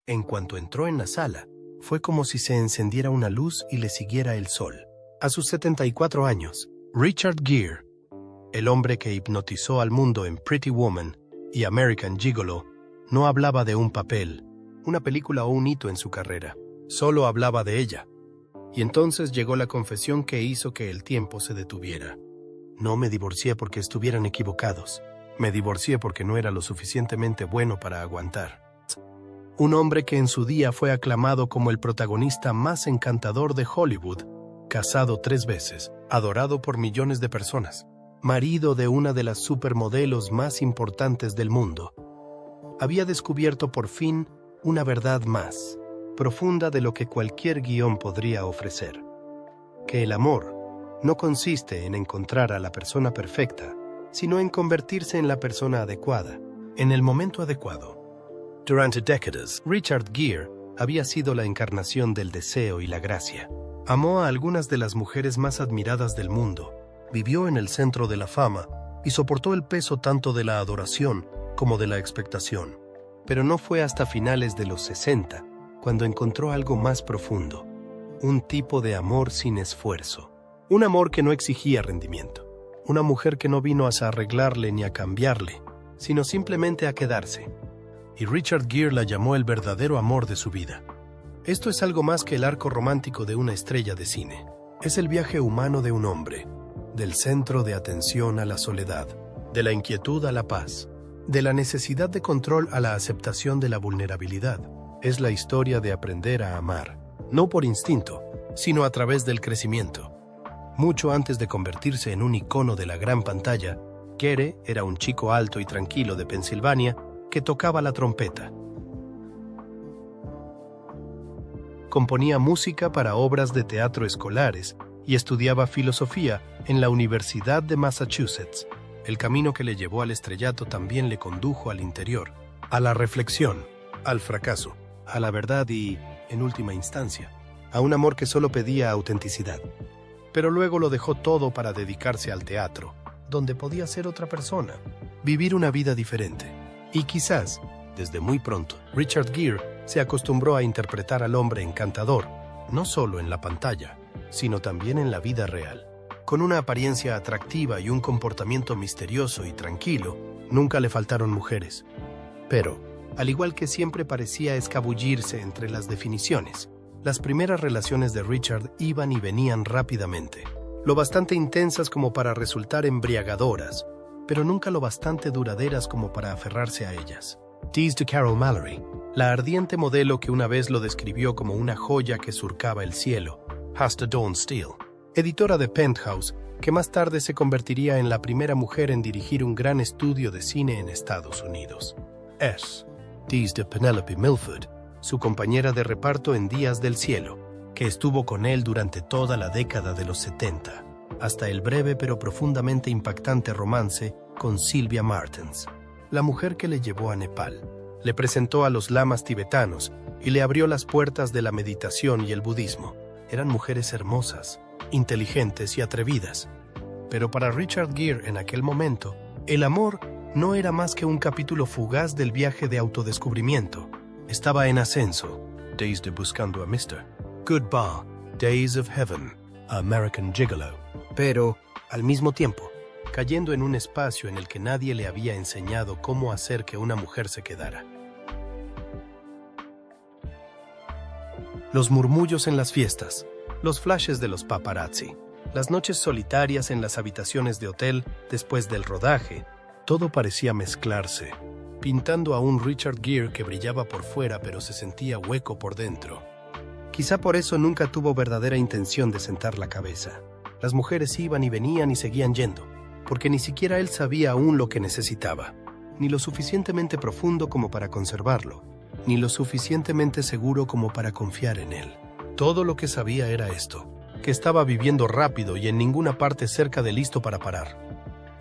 En cuanto entró en la sala, fue como si se encendiera una luz y le siguiera el sol. A sus 74 años, Richard Gere, el hombre que hipnotizó al mundo en Pretty Woman y American Gigolo, no hablaba de un papel, una película o un hito en su carrera. Solo hablaba de ella. Y entonces llegó la confesión que hizo que el tiempo se detuviera. No me divorcié porque estuvieran equivocados. Me divorcié porque no era lo suficientemente bueno para aguantar. Un hombre que en su día fue aclamado como el protagonista más encantador de Hollywood, casado 3 veces, adorado por millones de personas, marido de una de las supermodelos más importantes del mundo, había descubierto por fin una verdad más profunda de lo que cualquier guión podría ofrecer: que el amor no consiste en encontrar a la persona perfecta, sino en convertirse en la persona adecuada, en el momento adecuado. Durante décadas, Richard Gere había sido la encarnación del deseo y la gracia. Amó a algunas de las mujeres más admiradas del mundo, vivió en el centro de la fama y soportó el peso tanto de la adoración como de la expectación. Pero no fue hasta finales de los 60 cuando encontró algo más profundo: un tipo de amor sin esfuerzo, un amor que no exigía rendimiento, una mujer que no vino a arreglarle ni a cambiarle, sino simplemente a quedarse. Y Richard Gere la llamó el verdadero amor de su vida. Esto es algo más que el arco romántico de una estrella de cine. Es el viaje humano de un hombre, del centro de atención a la soledad, de la inquietud a la paz, de la necesidad de control a la aceptación de la vulnerabilidad. Es la historia de aprender a amar, no por instinto, sino a través del crecimiento. Mucho antes de convertirse en un icono de la gran pantalla, Gere era un chico alto y tranquilo de Pensilvania que tocaba la trompeta. Componía música para obras de teatro escolares y estudiaba filosofía en la Universidad de Massachusetts. El camino que le llevó al estrellato también le condujo al interior, a la reflexión, al fracaso, a la verdad y, en última instancia, a un amor que solo pedía autenticidad. Pero luego lo dejó todo para dedicarse al teatro, donde podía ser otra persona, vivir una vida diferente. Y quizás, desde muy pronto, Richard Gere se acostumbró a interpretar al hombre encantador, no solo en la pantalla, sino también en la vida real. Con una apariencia atractiva y un comportamiento misterioso y tranquilo, nunca le faltaron mujeres. Pero, al igual que siempre parecía escabullirse entre las definiciones, las primeras relaciones de Richard iban y venían rápidamente, lo bastante intensas como para resultar embriagadoras, pero nunca lo bastante duraderas como para aferrarse a ellas. Tease de Carol Mallory, la ardiente modelo que una vez lo describió como una joya que surcaba el cielo, Hasta Dawn Steele, editora de Penthouse, que más tarde se convertiría en la primera mujer en dirigir un gran estudio de cine en Estados Unidos. Tease de Penelope Milford, su compañera de reparto en Días del Cielo, que estuvo con él durante toda la década de los 70, hasta el breve pero profundamente impactante romance con Sylvia Martens, la mujer que le llevó a Nepal, le presentó a los lamas tibetanos y le abrió las puertas de la meditación y el budismo. Eran mujeres hermosas, inteligentes y atrevidas. Pero para Richard Gere en aquel momento, el amor no era más que un capítulo fugaz del viaje de autodescubrimiento. Estaba en ascenso. Days de Buscando a Mr. Goodbye, Days of Heaven, American Gigolo. Pero, al mismo tiempo, cayendo en un espacio en el que nadie le había enseñado cómo hacer que una mujer se quedara. Los murmullos en las fiestas, los flashes de los paparazzi, las noches solitarias en las habitaciones de hotel después del rodaje, todo parecía mezclarse, pintando a un Richard Gere que brillaba por fuera pero se sentía hueco por dentro. Quizá por eso nunca tuvo verdadera intención de sentar la cabeza. Las mujeres iban y venían y seguían yendo, porque ni siquiera él sabía aún lo que necesitaba, ni lo suficientemente profundo como para conservarlo, ni lo suficientemente seguro como para confiar en él. Todo lo que sabía era esto, que estaba viviendo rápido y en ninguna parte cerca de listo para parar.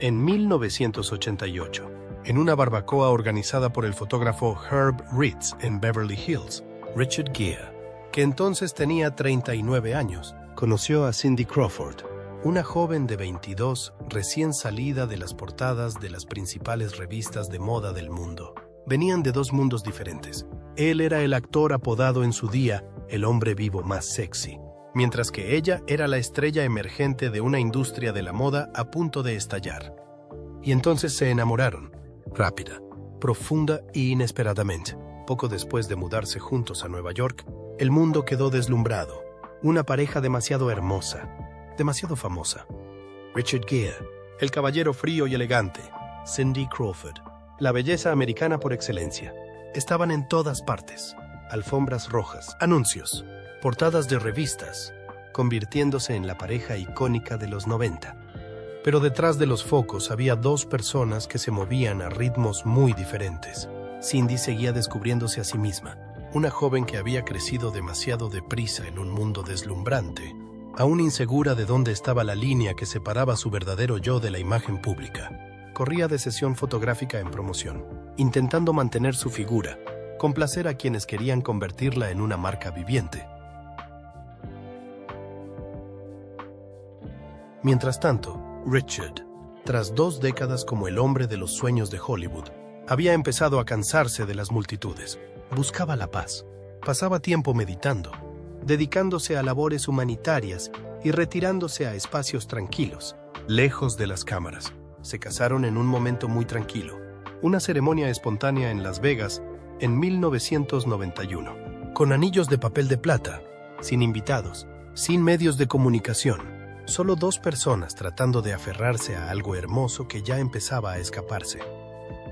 En 1988, en una barbacoa organizada por el fotógrafo Herb Ritts en Beverly Hills, Richard Gere, que entonces tenía 39 años, conoció a Cindy Crawford, una joven de 22 recién salida de las portadas de las principales revistas de moda del mundo. Venían de dos mundos diferentes. Él era el actor apodado en su día el hombre vivo más sexy, mientras que ella era la estrella emergente de una industria de la moda a punto de estallar. Y entonces se enamoraron, rápida, profunda y inesperadamente. Poco después de mudarse juntos a Nueva York, el mundo quedó deslumbrado. Una pareja demasiado hermosa, demasiado famosa. Richard Gere, el caballero frío y elegante. Cindy Crawford, la belleza americana por excelencia. Estaban en todas partes. Alfombras rojas, anuncios, portadas de revistas, convirtiéndose en la pareja icónica de los 90. Pero detrás de los focos había dos personas que se movían a ritmos muy diferentes. Cindy seguía descubriéndose a sí misma, una joven que había crecido demasiado deprisa en un mundo deslumbrante, aún insegura de dónde estaba la línea que separaba su verdadero yo de la imagen pública. Corría de sesión fotográfica en promoción, intentando mantener su figura, complacer a quienes querían convertirla en una marca viviente. Mientras tanto, Richard, tras 2 décadas como el hombre de los sueños de Hollywood, había empezado a cansarse de las multitudes. Buscaba la paz. Pasaba tiempo meditando, dedicándose a labores humanitarias y retirándose a espacios tranquilos, lejos de las cámaras. Se casaron en un momento muy tranquilo, una ceremonia espontánea en Las Vegas en 1991, con anillos de papel de plata, sin invitados, sin medios de comunicación, solo 2 personas tratando de aferrarse a algo hermoso que ya empezaba a escaparse.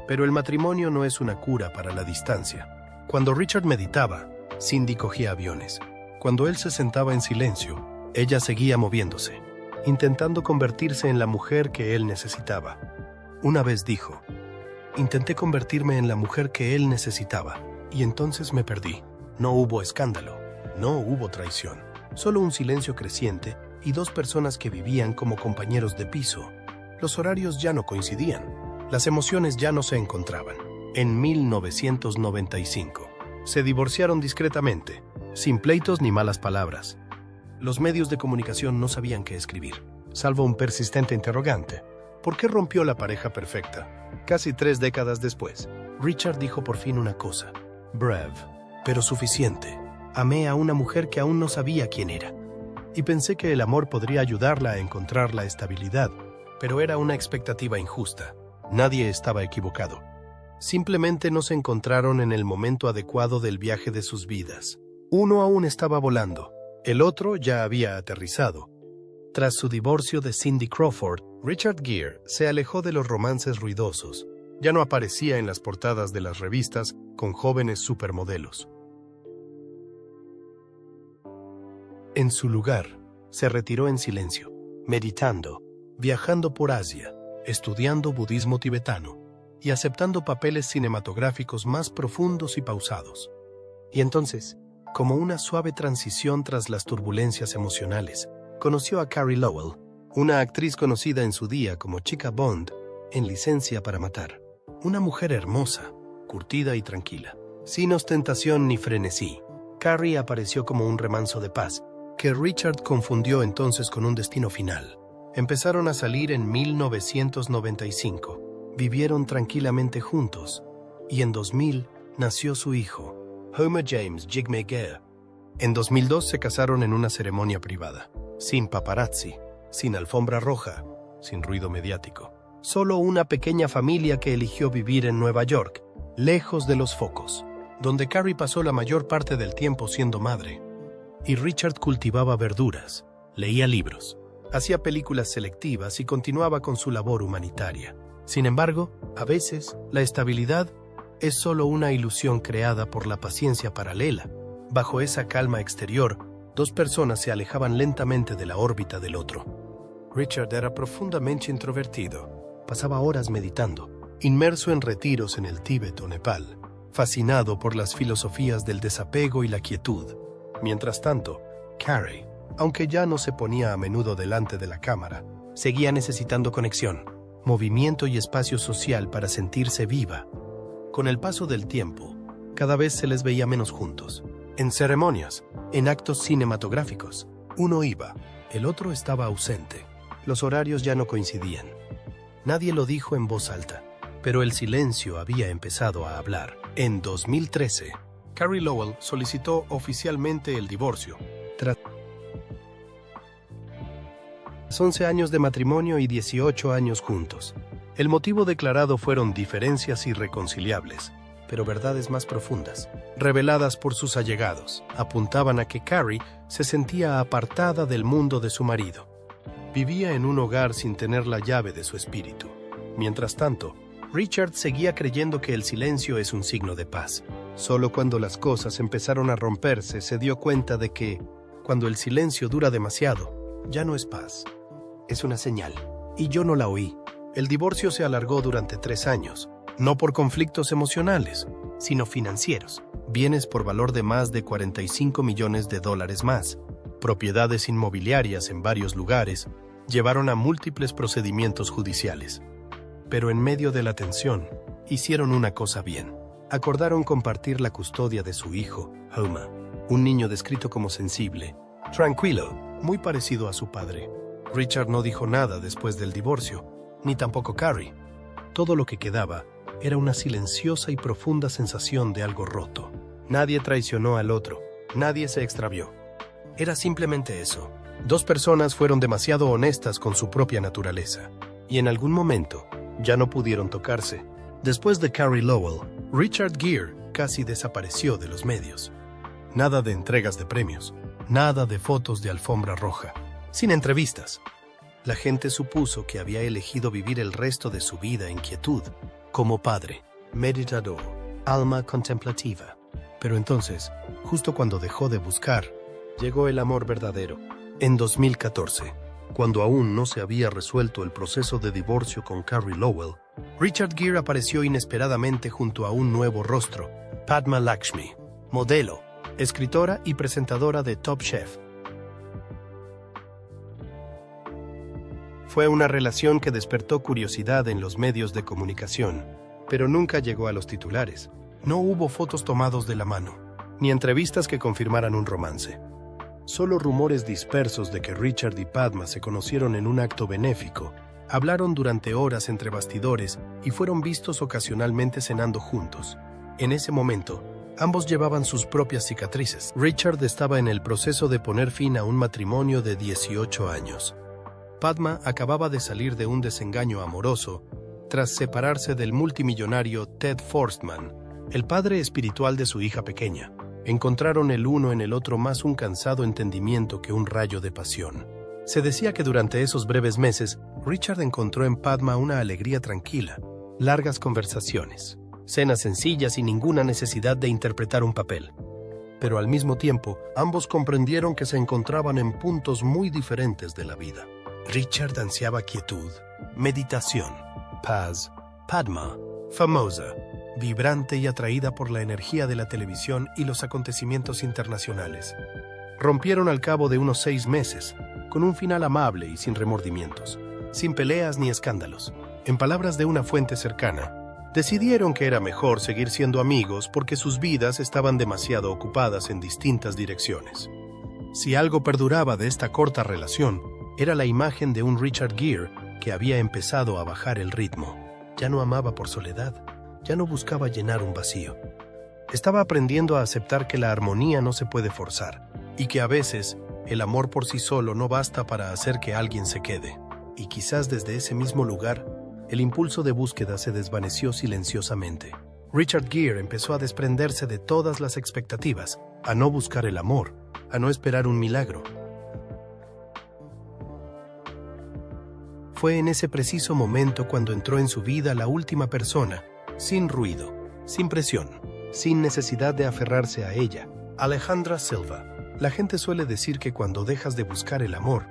Pero el matrimonio no es una cura para la distancia. Cuando Richard meditaba, Cindy cogía aviones. Cuando él se sentaba en silencio, ella seguía moviéndose, intentando convertirse en la mujer que él necesitaba. Una vez dijo, intenté convertirme en la mujer que él necesitaba, y entonces me perdí. No hubo escándalo, no hubo traición, solo un silencio creciente y 2 personas que vivían como compañeros de piso. Los horarios ya no coincidían. Las emociones ya no se encontraban. En 1995, se divorciaron discretamente, sin pleitos ni malas palabras. Los medios de comunicación no sabían qué escribir, salvo un persistente interrogante. ¿Por qué rompió la pareja perfecta? Casi 3 décadas después, Richard dijo por fin una cosa. Breve, pero suficiente. Amé a una mujer que aún no sabía quién era. Y pensé que el amor podría ayudarla a encontrar la estabilidad, pero era una expectativa injusta. Nadie estaba equivocado. Simplemente no se encontraron en el momento adecuado del viaje de sus vidas. Uno aún estaba volando, el otro ya había aterrizado. Tras su divorcio de Cindy Crawford, Richard Gere se alejó de los romances ruidosos. Ya no aparecía en las portadas de las revistas con jóvenes supermodelos. En su lugar, se retiró en silencio, meditando, viajando por Asia, estudiando budismo tibetano y aceptando papeles cinematográficos más profundos y pausados. Y entonces, como una suave transición tras las turbulencias emocionales, conoció a Carey Lowell, una actriz conocida en su día como Chica Bond en Licencia para Matar. Una mujer hermosa, curtida y tranquila, sin ostentación ni frenesí. Carey apareció como un remanso de paz, que Richard confundió entonces con un destino final. Empezaron a salir en 1995, vivieron tranquilamente juntos, y en 2000 nació su hijo, Homer James Jigme Gere. En 2002 se casaron en una ceremonia privada, sin paparazzi, sin alfombra roja, sin ruido mediático. Solo una pequeña familia que eligió vivir en Nueva York, lejos de los focos, donde Carey pasó la mayor parte del tiempo siendo madre. Y Richard cultivaba verduras, leía libros, hacía películas selectivas y continuaba con su labor humanitaria. Sin embargo, a veces, la estabilidad es solo una ilusión creada por la paciencia paralela. Bajo esa calma exterior, 2 personas se alejaban lentamente de la órbita del otro. Richard era profundamente introvertido. Pasaba horas meditando, inmerso en retiros en el Tíbet o Nepal, fascinado por las filosofías del desapego y la quietud. Mientras tanto, Carey, aunque ya no se ponía a menudo delante de la cámara, seguía necesitando conexión, movimiento y espacio social para sentirse viva. Con el paso del tiempo, cada vez se les veía menos juntos. En ceremonias, en actos cinematográficos, uno iba, el otro estaba ausente. Los horarios ya no coincidían. Nadie lo dijo en voz alta, pero el silencio había empezado a hablar. En 2013, Carrie Lowell solicitó oficialmente el divorcio, tras 11 años de matrimonio y 18 años juntos. El motivo declarado fueron diferencias irreconciliables, pero verdades más profundas, reveladas por sus allegados, apuntaban a que Carrie se sentía apartada del mundo de su marido. Vivía en un hogar sin tener la llave de su espíritu. Mientras tanto, Richard seguía creyendo que el silencio es un signo de paz. Solo cuando las cosas empezaron a romperse se dio cuenta de que, cuando el silencio dura demasiado, ya no es paz. Es una señal. Y yo no la oí. El divorcio se alargó durante 3 años, no por conflictos emocionales, sino financieros. Bienes por valor de más de $45 millones más, propiedades inmobiliarias en varios lugares, llevaron a múltiples procedimientos judiciales. Pero en medio de la tensión, hicieron una cosa bien. Acordaron compartir la custodia de su hijo, Homer, un niño descrito como sensible, tranquilo, muy parecido a su padre. Richard no dijo nada después del divorcio, ni tampoco Carrie. Todo lo que quedaba era una silenciosa y profunda sensación de algo roto. Nadie traicionó al otro, nadie se extravió. Era simplemente eso. 2 personas fueron demasiado honestas con su propia naturaleza, y en algún momento ya no pudieron tocarse. Después de Carrie Lowell, Richard Gere casi desapareció de los medios. Nada de entregas de premios, nada de fotos de alfombra roja, sin entrevistas. La gente supuso que había elegido vivir el resto de su vida en quietud, como padre, meditador, alma contemplativa. Pero entonces, justo cuando dejó de buscar, llegó el amor verdadero. En 2014, cuando aún no se había resuelto el proceso de divorcio con Carrie Lowell, Richard Gere apareció inesperadamente junto a un nuevo rostro, Padma Lakshmi, modelo, escritora y presentadora de Top Chef. Fue una relación que despertó curiosidad en los medios de comunicación, pero nunca llegó a los titulares. No hubo fotos tomados de la mano, ni entrevistas que confirmaran un romance. Solo rumores dispersos de que Richard y Padma se conocieron en un acto benéfico, hablaron durante horas entre bastidores y fueron vistos ocasionalmente cenando juntos. En ese momento, ambos llevaban sus propias cicatrices. Richard estaba en el proceso de poner fin a un matrimonio de 18 años. Padma acababa de salir de un desengaño amoroso tras separarse del multimillonario Ted Forstman, el padre espiritual de su hija pequeña. Encontraron el uno en el otro más un cansado entendimiento que un rayo de pasión. Se decía que durante esos breves meses, Richard encontró en Padma una alegría tranquila, largas conversaciones, cenas sencillas y ninguna necesidad de interpretar un papel. Pero al mismo tiempo, ambos comprendieron que se encontraban en puntos muy diferentes de la vida. Richard ansiaba quietud, meditación, paz. Padma, famosa, vibrante y atraída por la energía de la televisión y los acontecimientos internacionales. Rompieron al cabo de unos 6 meses, con un final amable y sin remordimientos, sin peleas ni escándalos. En palabras de una fuente cercana, decidieron que era mejor seguir siendo amigos porque sus vidas estaban demasiado ocupadas en distintas direcciones. Si algo perduraba de esta corta relación, era la imagen de un Richard Gere que había empezado a bajar el ritmo. Ya no amaba por soledad, ya no buscaba llenar un vacío. Estaba aprendiendo a aceptar que la armonía no se puede forzar y que a veces el amor por sí solo no basta para hacer que alguien se quede. Y quizás desde ese mismo lugar, el impulso de búsqueda se desvaneció silenciosamente. Richard Gere empezó a desprenderse de todas las expectativas, a no buscar el amor, a no esperar un milagro. Fue en ese preciso momento cuando entró en su vida la última persona, sin ruido, sin presión, sin necesidad de aferrarse a ella, Alejandra Silva. La gente suele decir que cuando dejas de buscar el amor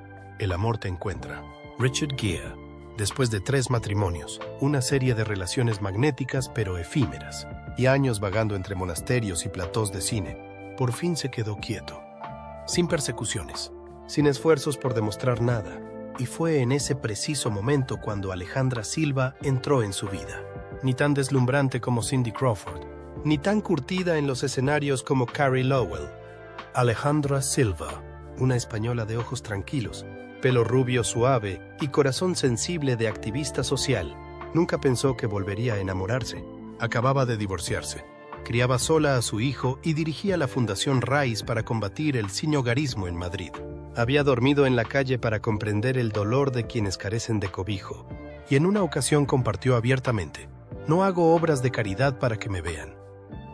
te encuentra. Richard Gere, después de 3 matrimonios, una serie de relaciones magnéticas pero efímeras, y años vagando entre monasterios y platós de cine, por fin se quedó quieto, sin persecuciones, sin esfuerzos por demostrar nada. Y fue en ese preciso momento cuando Alejandra Silva entró en su vida. Ni tan deslumbrante como Cindy Crawford, ni tan curtida en los escenarios como Carrie Lowell. Alejandra Silva, una española de ojos tranquilos, pelo rubio suave y corazón sensible de activista social, nunca pensó que volvería a enamorarse. Acababa de divorciarse, criaba sola a su hijo y dirigía la Fundación RAIS para combatir el sinhogarismo en Madrid. Había dormido en la calle para comprender el dolor de quienes carecen de cobijo, y en una ocasión compartió abiertamente: no hago obras de caridad para que me vean.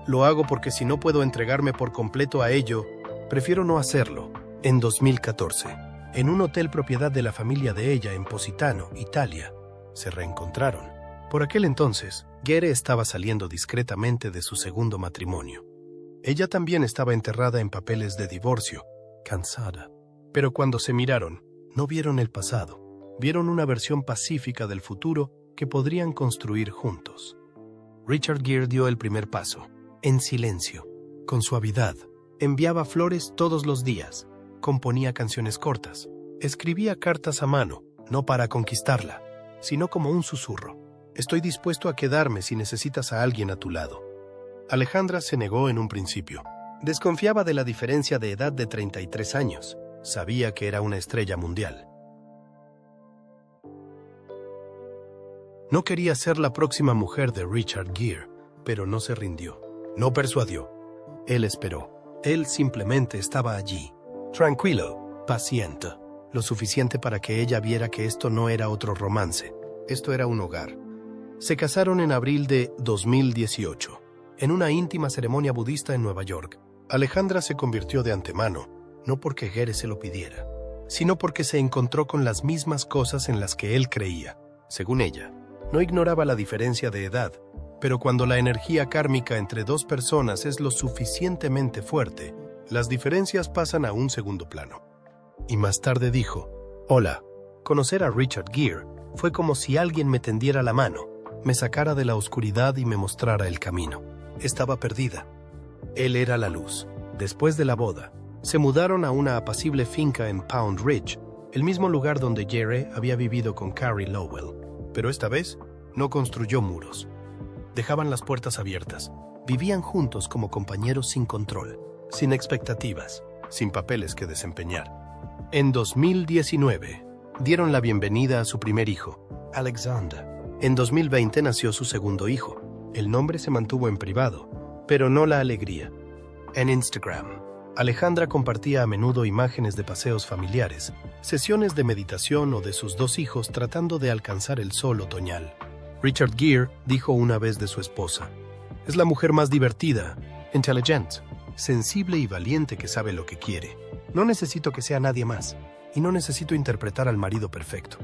Lo hago porque si no puedo entregarme por completo a ello, prefiero no hacerlo. En 2014, en un hotel propiedad de la familia de ella en Positano, Italia, se reencontraron. Por aquel entonces, Gere estaba saliendo discretamente de su segundo matrimonio. Ella también estaba enterrada en papeles de divorcio, cansada. Pero cuando se miraron, no vieron el pasado, vieron una versión pacífica del futuro que podrían construir juntos. Richard Gere dio el primer paso, en silencio, con suavidad. Enviaba flores todos los días, componía canciones cortas, escribía cartas a mano, no para conquistarla, sino como un susurro. Estoy dispuesto a quedarme si necesitas a alguien a tu lado. Alejandra se negó en un principio. Desconfiaba de la diferencia de edad de 33 años. Sabía que era una estrella mundial. No quería ser la próxima mujer de Richard Gere, pero no se rindió. No persuadió. Él esperó. Él simplemente estaba allí, tranquilo, paciente, lo suficiente para que ella viera que esto no era otro romance. Esto era un hogar. Se casaron en abril de 2018, en una íntima ceremonia budista en Nueva York. Alejandra se convirtió de antemano, no porque Gere se lo pidiera, sino porque se encontró con las mismas cosas en las que él creía. Según ella, no ignoraba la diferencia de edad, pero cuando la energía kármica entre dos personas es lo suficientemente fuerte, las diferencias pasan a un segundo plano. Y más tarde dijo: hola, conocer a Richard Gere fue como si alguien me tendiera la mano, me sacara de la oscuridad y me mostrara el camino. Estaba perdida. Él era la luz. Después de la boda, se mudaron a una apacible finca en Pound Ridge, el mismo lugar donde Gere había vivido con Carrie Lowell. Pero esta vez, no construyó muros. Dejaban las puertas abiertas. Vivían juntos como compañeros sin control, sin expectativas, sin papeles que desempeñar. En 2019, dieron la bienvenida a su primer hijo, Alexander. En 2020 nació su segundo hijo. El nombre se mantuvo en privado, pero no la alegría. En Instagram, Alejandra compartía a menudo imágenes de paseos familiares, sesiones de meditación o de sus dos hijos tratando de alcanzar el sol otoñal. Richard Gere dijo una vez de su esposa: es la mujer más divertida, inteligente, sensible y valiente que sabe lo que quiere. No necesito que sea nadie más, y no necesito interpretar al marido perfecto.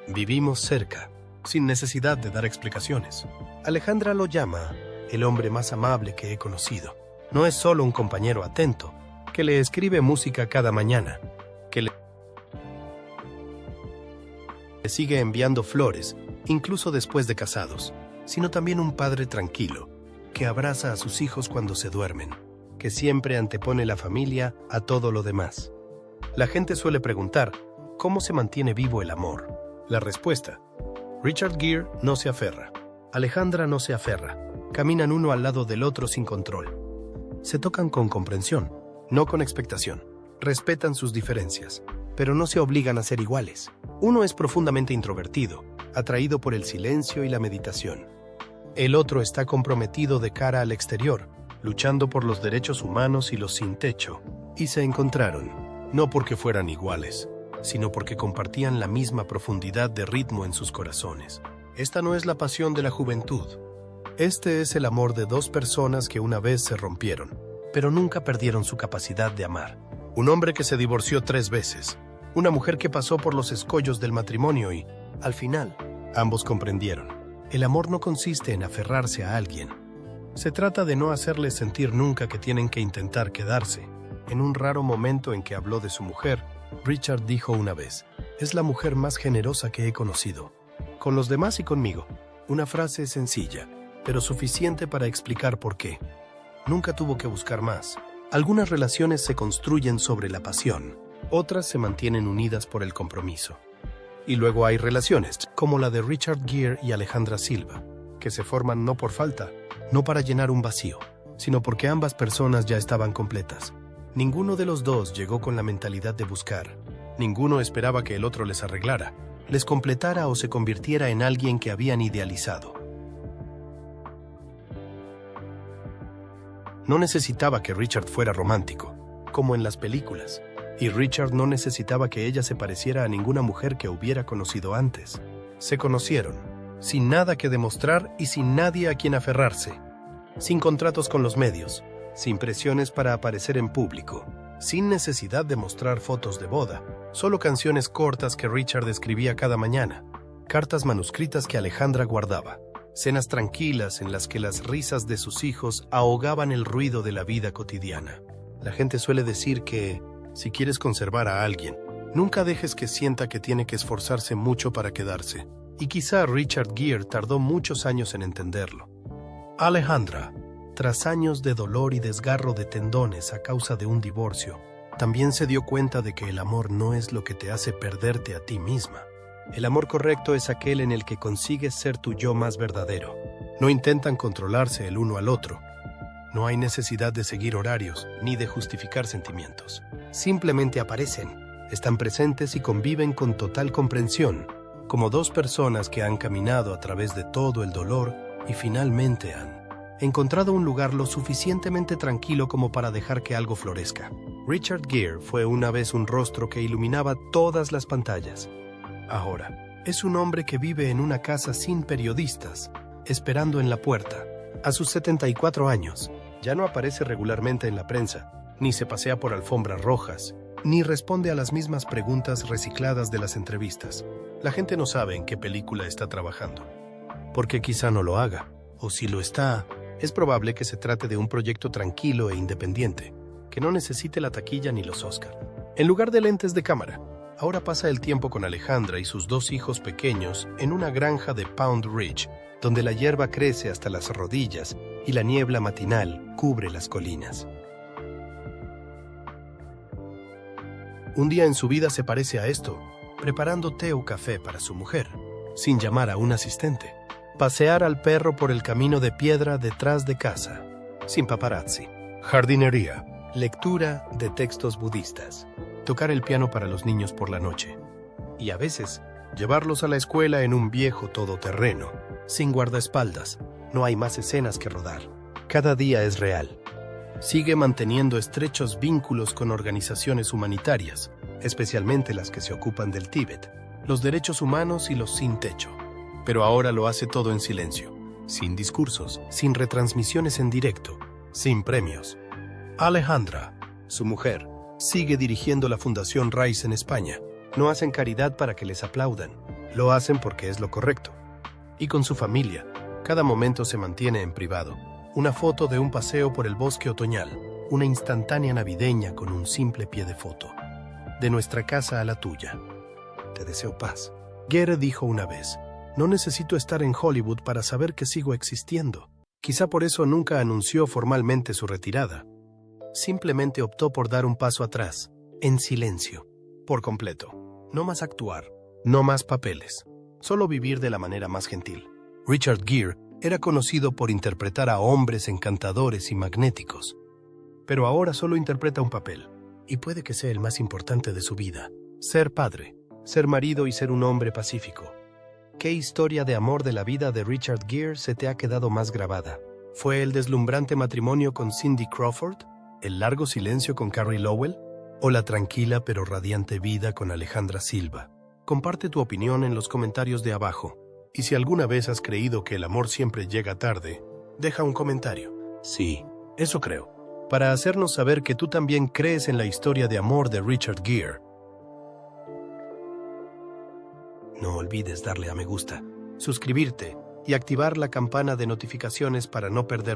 Vivimos cerca, sin necesidad de dar explicaciones. Alejandra lo llama el hombre más amable que he conocido. No es solo un compañero atento, que le escribe música cada mañana, que le sigue enviando flores, incluso después de casados, sino también un padre tranquilo, que abraza a sus hijos cuando se duermen, que siempre antepone la familia a todo lo demás. La gente suele preguntar: ¿cómo se mantiene vivo el amor? La respuesta: Richard Gere no se aferra. Alejandra no se aferra. Caminan uno al lado del otro sin control. Se tocan con comprensión, no con expectación. Respetan sus diferencias, pero no se obligan a ser iguales. Uno es profundamente introvertido, atraído por el silencio y la meditación. El otro está comprometido de cara al exterior, luchando por los derechos humanos y los sin techo. Y se encontraron, no porque fueran iguales, sino porque compartían la misma profundidad de ritmo en sus corazones. Esta no es la pasión de la juventud. Este es el amor de dos personas que una vez se rompieron, pero nunca perdieron su capacidad de amar. Un hombre que se divorció 3 veces, una mujer que pasó por los escollos del matrimonio y, al final, ambos comprendieron. El amor no consiste en aferrarse a alguien. Se trata de no hacerles sentir nunca que tienen que intentar quedarse. En un raro momento en que habló de su mujer, Richard dijo una vez: es la mujer más generosa que he conocido. Con los demás y conmigo. Una frase sencilla, pero suficiente para explicar por qué. Nunca tuvo que buscar más. Algunas relaciones se construyen sobre la pasión, otras se mantienen unidas por el compromiso. Y luego hay relaciones, como la de Richard Gere y Alejandra Silva, que se forman no por falta, no para llenar un vacío, sino porque ambas personas ya estaban completas. Ninguno de los dos llegó con la mentalidad de buscar. Ninguno esperaba que el otro les arreglara, les completara o se convirtiera en alguien que habían idealizado. No necesitaba que Richard fuera romántico, como en las películas, y Richard no necesitaba que ella se pareciera a ninguna mujer que hubiera conocido antes. Se conocieron, sin nada que demostrar y sin nadie a quien aferrarse, sin contratos con los medios, sin presiones para aparecer en público, sin necesidad de mostrar fotos de boda, solo canciones cortas que Richard escribía cada mañana, cartas manuscritas que Alejandra guardaba, cenas tranquilas en las que las risas de sus hijos ahogaban el ruido de la vida cotidiana. La gente suele decir que, si quieres conservar a alguien, nunca dejes que sienta que tiene que esforzarse mucho para quedarse. Y quizá Richard Gere tardó muchos años en entenderlo. Alejandra, tras años de dolor y desgarro de tendones a causa de un divorcio, también se dio cuenta de que el amor no es lo que te hace perderte a ti misma. El amor correcto es aquel en el que consigues ser tu yo más verdadero. No intentan controlarse el uno al otro. No hay necesidad de seguir horarios ni de justificar sentimientos. Simplemente aparecen, están presentes y conviven con total comprensión, como dos personas que han caminado a través de todo el dolor y finalmente han encontrado un lugar lo suficientemente tranquilo como para dejar que algo florezca. Richard Gere fue una vez un rostro que iluminaba todas las pantallas. Ahora, es un hombre que vive en una casa sin periodistas, esperando en la puerta. A sus 74 años, ya no aparece regularmente en la prensa, ni se pasea por alfombras rojas, ni responde a las mismas preguntas recicladas de las entrevistas. La gente no sabe en qué película está trabajando, porque quizá no lo haga, o si lo está, es probable que se trate de un proyecto tranquilo e independiente, que no necesite la taquilla ni los Oscar. En lugar de lentes de cámara, ahora pasa el tiempo con Alejandra y sus dos hijos pequeños en una granja de Pound Ridge, donde la hierba crece hasta las rodillas y la niebla matinal cubre las colinas. Un día en su vida se parece a esto, preparando té o café para su mujer, sin llamar a un asistente. Pasear al perro por el camino de piedra detrás de casa, sin paparazzi. Jardinería, lectura de textos budistas, tocar el piano para los niños por la noche. Y a veces, llevarlos a la escuela en un viejo todoterreno, sin guardaespaldas. No hay más escenas que rodar. Cada día es real. Sigue manteniendo estrechos vínculos con organizaciones humanitarias, especialmente las que se ocupan del Tíbet, los derechos humanos y los sin techo. Pero ahora lo hace todo en silencio, sin discursos, sin retransmisiones en directo, sin premios. Alejandra, su mujer, sigue dirigiendo la Fundación Rise en España. No hacen caridad para que les aplaudan, lo hacen porque es lo correcto. Y con su familia, cada momento se mantiene en privado. Una foto de un paseo por el bosque otoñal, una instantánea navideña con un simple pie de foto. De nuestra casa a la tuya. Te deseo paz. Gere dijo una vez, no necesito estar en Hollywood para saber que sigo existiendo. Quizá por eso nunca anunció formalmente su retirada. Simplemente optó por dar un paso atrás, en silencio, por completo. No más actuar, no más papeles, solo vivir de la manera más gentil. Richard Gere era conocido por interpretar a hombres encantadores y magnéticos, pero ahora solo interpreta un papel, y puede que sea el más importante de su vida: ser padre, ser marido y ser un hombre pacífico. ¿Qué historia de amor de la vida de Richard Gere se te ha quedado más grabada? ¿Fue el deslumbrante matrimonio con Cindy Crawford? ¿El largo silencio con Carrie Lowell? ¿O la tranquila pero radiante vida con Alejandra Silva? Comparte tu opinión en los comentarios de abajo. Y si alguna vez has creído que el amor siempre llega tarde, deja un comentario. Sí, eso creo. Para hacernos saber que tú también crees en la historia de amor de Richard Gere. No olvides darle a me gusta, suscribirte y activar la campana de notificaciones para no perder